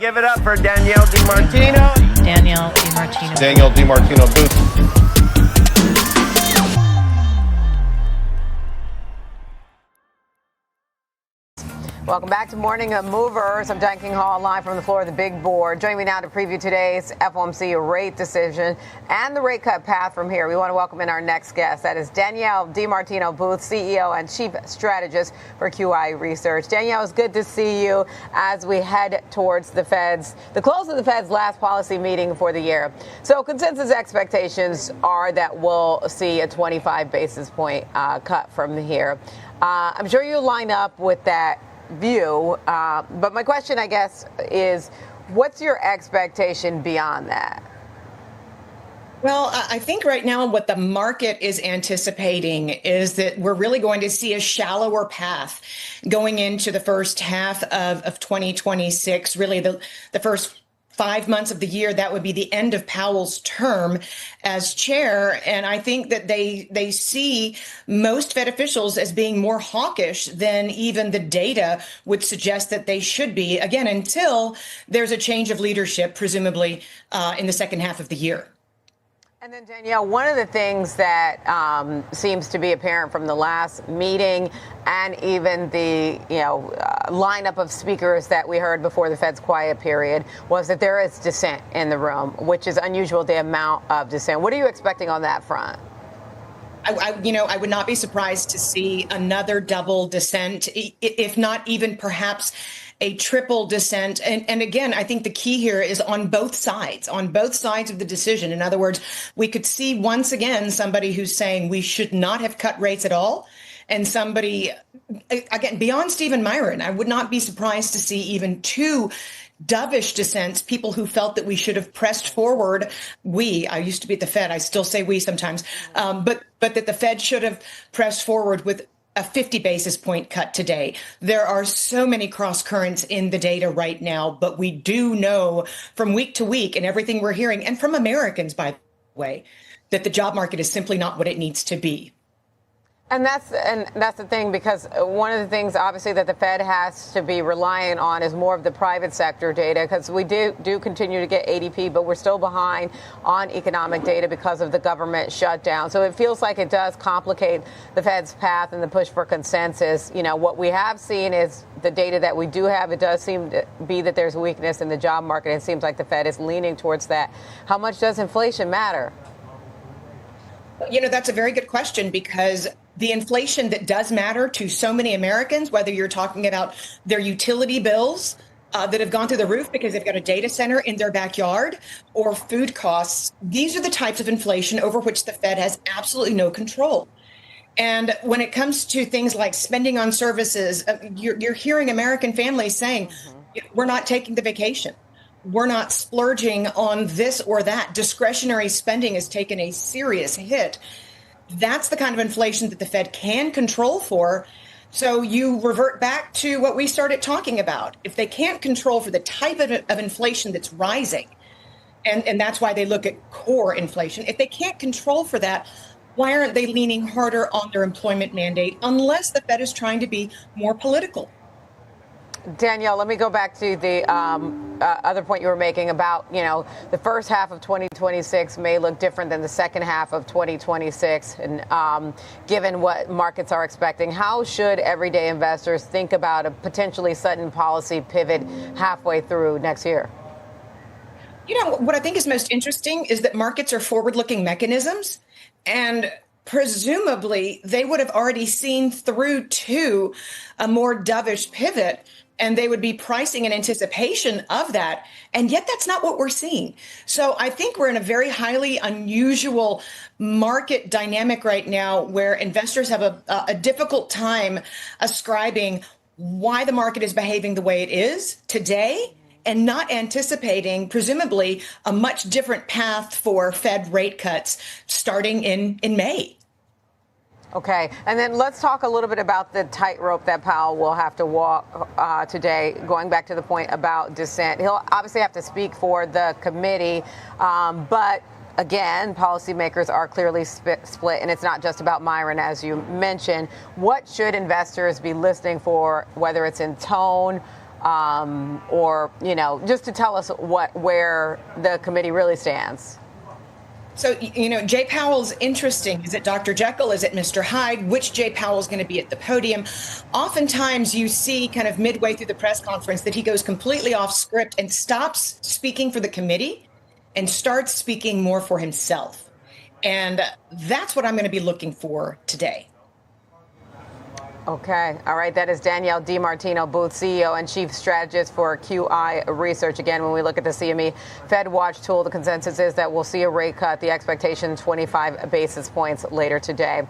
Give it up for Danielle DiMartino. Danielle DiMartino. Danielle DiMartino Booth. Welcome back to Morning Movers. I'm Diane King Hall, live from the floor of the big board. Joining me now to preview today's FOMC rate decision and the rate cut path from here. We want to welcome in our next guest. That is Danielle DiMartino Booth, CEO and Chief Strategist for QI Research. Danielle, it's good to see you as we head towards the close of the Fed's last policy meeting for the year. So consensus expectations are that we'll see a 25 basis point cut from here. I'm sure you line up with that view, but my question, I guess, is what's your expectation beyond that? Well, I think right now what the market is anticipating is that we're really going to see a shallower path going into the first half of 2026, really the first 5 months of the year. That would be the end of Powell's term as chair. And I think that they see most Fed officials as being more hawkish than even the data would suggest that they should be, again, until there's a change of leadership, presumably in the second half of the year. And then, Danielle, one of the things that seems to be apparent from the last meeting and even the lineup of speakers that we heard before the Fed's quiet period was that there is dissent in the room, which is unusual, the amount of dissent. What are you expecting on that front? I would not be surprised to see another double dissent, if not even perhaps a triple dissent. And again, I think the key here is on both sides of the decision. In other words, we could see once again somebody who's saying we should not have cut rates at all. And somebody, again, beyond Stephen Myron, I would not be surprised to see even two dovish dissents, people who felt that we should have pressed forward. I used to be at the Fed. I still say we sometimes, but that the Fed should have pressed forward with a 50 basis point cut today. There are so many cross currents in the data right now, but we do know from week to week and everything we're hearing, and from Americans, by the way, that the job market is simply not what it needs to be. And that's the thing, because one of the things, obviously, that the Fed has to be relying on is more of the private sector data, because we do continue to get ADP, but we're still behind on economic data because of the government shutdown. So it feels like it does complicate the Fed's path and the push for consensus. What we have seen is the data that we do have. It does seem to be that there's weakness in the job market. It seems like the Fed is leaning towards that. How much does inflation matter? That's a very good question, because the inflation that does matter to so many Americans, whether you're talking about their utility bills that have gone through the roof because they've got a data center in their backyard, or food costs, these are the types of inflation over which the Fed has absolutely no control. And when it comes to things like spending on services, you're hearing American families saying, we're not taking the vacation. We're not splurging on this or that. Discretionary spending has taken a serious hit. That's the kind of inflation that the Fed can control for. So you revert back to what we started talking about. If they can't control for the type of inflation that's rising, and that's why they look at core inflation, if they can't control for that, why aren't they leaning harder on their employment mandate, unless the Fed is trying to be more political? Danielle, let me go back to the other point you were making about, the first half of 2026 may look different than the second half of 2026. And given what markets are expecting, how should everyday investors think about a potentially sudden policy pivot halfway through next year? What I think is most interesting is that markets are forward-looking mechanisms, and presumably they would have already seen through to a more dovish pivot, and they would be pricing in anticipation of that. And yet that's not what we're seeing. So I think we're in a very highly unusual market dynamic right now, where investors have a difficult time ascribing why the market is behaving the way it is today, and not anticipating, presumably, a much different path for Fed rate cuts starting in May. Okay. And then let's talk a little bit about the tightrope that Powell will have to walk today, going back to the point about dissent. He'll obviously have to speak for the committee, but again, policymakers are clearly split, and it's not just about Myron, as you mentioned. What should investors be listening for, whether it's in tone or, just to tell us where the committee really stands. So, Jay Powell's interesting. Is it Dr. Jekyll? Is it Mr. Hyde? Which Jay Powell's going to be at the podium? Oftentimes you see kind of midway through the press conference that he goes completely off script and stops speaking for the committee and starts speaking more for himself. And that's what I'm going to be looking for today. Okay. All right. That is Danielle DiMartino, Booth CEO and Chief Strategist for QI Research. Again, when we look at the CME Fed Watch tool, the consensus is that we'll see a rate cut. The expectation 25 basis points later today.